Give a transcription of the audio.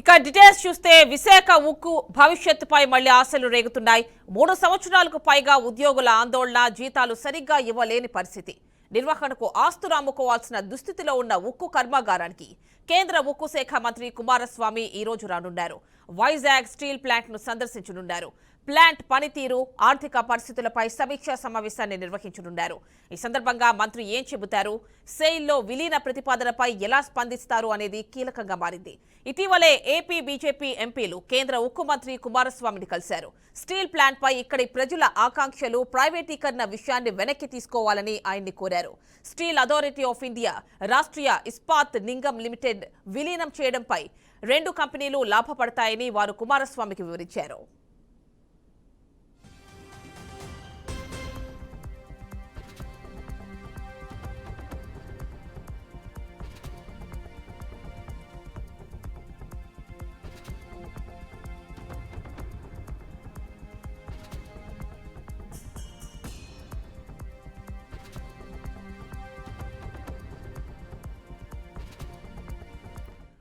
ఇక డీటెయిల్స్ చూస్తే విశాఖ ఉక్కు భవిష్యత్తుపై మళ్లీ ఆశలు రేగుతున్నాయి. 3 సంవత్సరాలకు పైగా ఉద్యోగుల ఆందోళన, జీతాలు సరిగ్గా ఇవ్వలేని పరిస్థితి. నిర్వహణకు ఆస్తులు అమ్ముకోవాల్సిన దుస్థితిలో ఉన్న ఉక్కు కర్మాగారానికి కేంద్ర ఉక్కు శాఖ మంత్రి కుమారస్వామి ఈ రోజు రానున్నారు. వైజాగ్ స్టీల్ ప్లాంట్ ను సందర్శించనున్నారు. ప్లాంట్ పనితీరు, ఆర్థిక పరిస్థితులపై సమీక్షా సమావేశాన్ని నిర్వహించనున్నారు. ఈ సందర్భంగా మంత్రి ఏం చెబుతారు, సెయిల్లో విలీన ప్రతిపాదనపై ఎలా స్పందిస్తారు అనేది కీలకంగా మారింది. ఇటీవలే ఏపీ బీజేపీ ఎంపీలు కేంద్ర ఉక్కు మంత్రి కుమారస్వామిని కలిశారు. స్టీల్ ప్లాంట్ పై ఇక్కడి ప్రజల ఆకాంక్షలు, ప్రైవేటీకరణ విషయాన్ని వెనక్కి తీసుకోవాలని ఆయన్ని కోరారు. Steel authority of India, Rashtriya Ispat Nigam limited విలీనం చేయడంపై 2 కంపెనీలు లాభపడతాయని వారు కుమారస్వామికి వివరించారు.